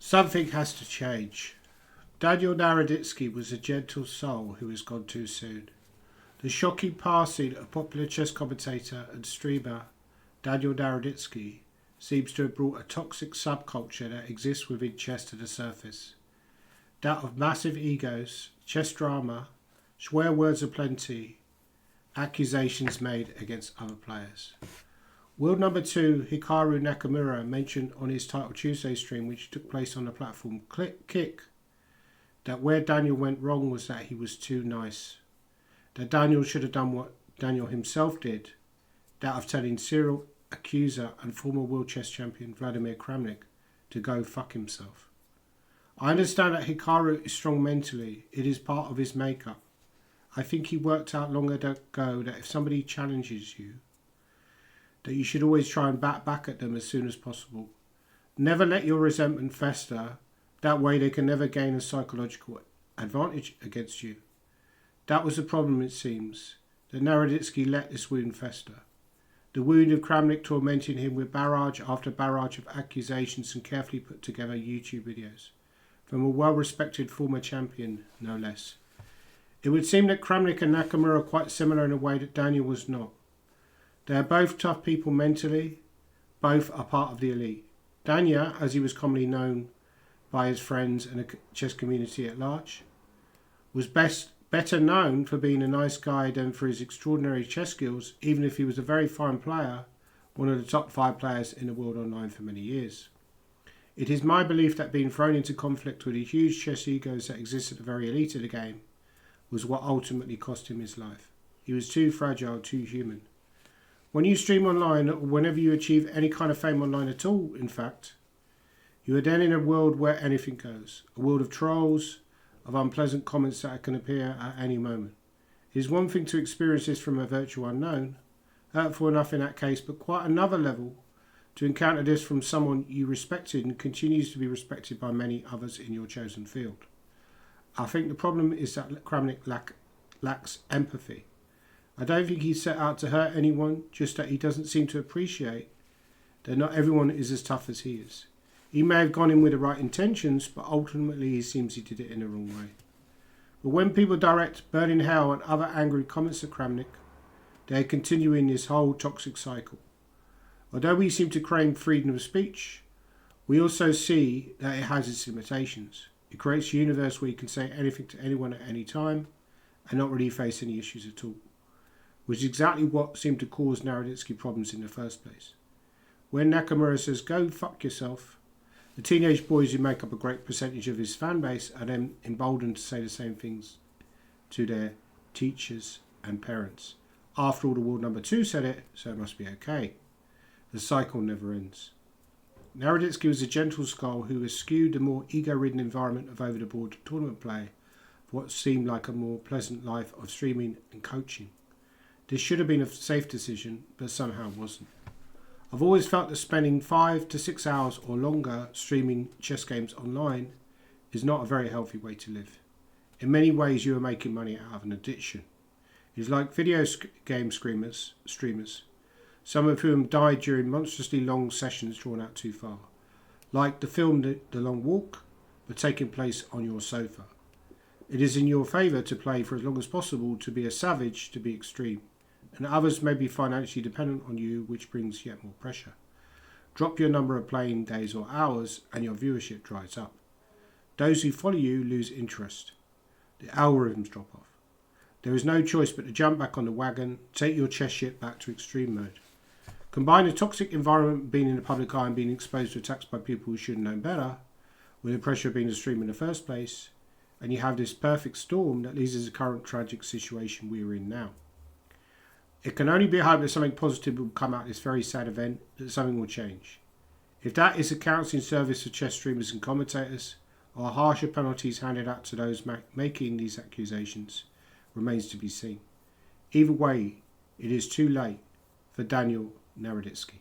Something has to change. Daniel Naroditsky was a gentle soul who has gone too soon. The shocking passing of popular chess commentator and streamer Daniel Naroditsky seems to have brought a toxic subculture that exists within chess to the surface. That of massive egos, chess drama, swear words aplenty, accusations made against other players. World number 2 Hikaru Nakamura mentioned on his Title Tuesday stream, which took place on the platform Kick, that where Daniel went wrong was that he was too nice. That Daniel should have done what Daniel himself did, that of telling serial accuser and former world chess champion Vladimir Kramnik to go fuck himself. I understand that Hikaru is strong mentally. It is part of his makeup. I think he worked out long ago that if somebody challenges you, that you should always try and bat back at them as soon as possible. Never let your resentment fester. That way they can never gain a psychological advantage against you. That was the problem, it seems, that Naroditsky let this wound fester. The wound of Kramnik tormenting him with barrage after barrage of accusations and carefully put together YouTube videos. From a well-respected former champion, no less. It would seem that Kramnik and Nakamura are quite similar in a way that Daniel was not. They are both tough people mentally. Both are part of the elite. Daniel, as he was commonly known by his friends and the chess community at large, was better known for being a nice guy than for his extraordinary chess skills, even if he was a very fine player, one of the top 5 players in the world online for many years. It is my belief that being thrown into conflict with the huge chess egos that exist at the very elite of the game was what ultimately cost him his life. He was too fragile, too human. When you stream online, or whenever you achieve any kind of fame online at all, in fact, you are then in a world where anything goes. A world of trolls, of unpleasant comments that can appear at any moment. It is one thing to experience this from a virtual unknown, hurtful enough in that case, but quite another level to encounter this from someone you respected and continues to be respected by many others in your chosen field. I think the problem is that Kramnik lacks empathy. I don't think he set out to hurt anyone, just that he doesn't seem to appreciate that not everyone is as tough as he is. He may have gone in with the right intentions, but ultimately he seems he did it in the wrong way. But when people direct burning hell and other angry comments at Kramnik, they are continuing this whole toxic cycle. Although we seem to crave freedom of speech, we also see that it has its limitations. It creates a universe where you can say anything to anyone at any time and not really face any issues at all, which is exactly what seemed to cause Naroditsky problems in the first place. When Nakamura says, "Go fuck yourself," the teenage boys who make up a great percentage of his fan base are then emboldened to say the same things to their teachers and parents. After all, the world number 2 said it, so it must be okay. The cycle never ends. Naroditsky was a gentle skull who eschewed the more ego-ridden environment of over-the-board tournament play for what seemed like a more pleasant life of streaming and coaching. This should have been a safe decision, but somehow wasn't. I've always felt that spending 5 to 6 hours or longer streaming chess games online is not a very healthy way to live. In many ways, you are making money out of an addiction. It is like video game streamers, some of whom died during monstrously long sessions drawn out too far. Like the film The Long Walk, but taking place on your sofa. It is in your favour to play for as long as possible, to be a savage, to be extreme. And others may be financially dependent on you, which brings yet more pressure. Drop your number of playing days or hours and your viewership dries up. Those who follow you lose interest. The algorithms drop off. There is no choice but to jump back on the wagon, take your chess shit back to extreme mode. Combine a toxic environment, being in the public eye and being exposed to attacks by people who should have known better, with the pressure of being a streamer in the first place, and you have this perfect storm that leads to the current tragic situation we are in now. It can only be hoped that something positive will come out of this very sad event, that something will change. If that is a counselling service for chess streamers and commentators, or harsher penalties handed out to those making these accusations, remains to be seen. Either way, it is too late for Daniel Naroditsky.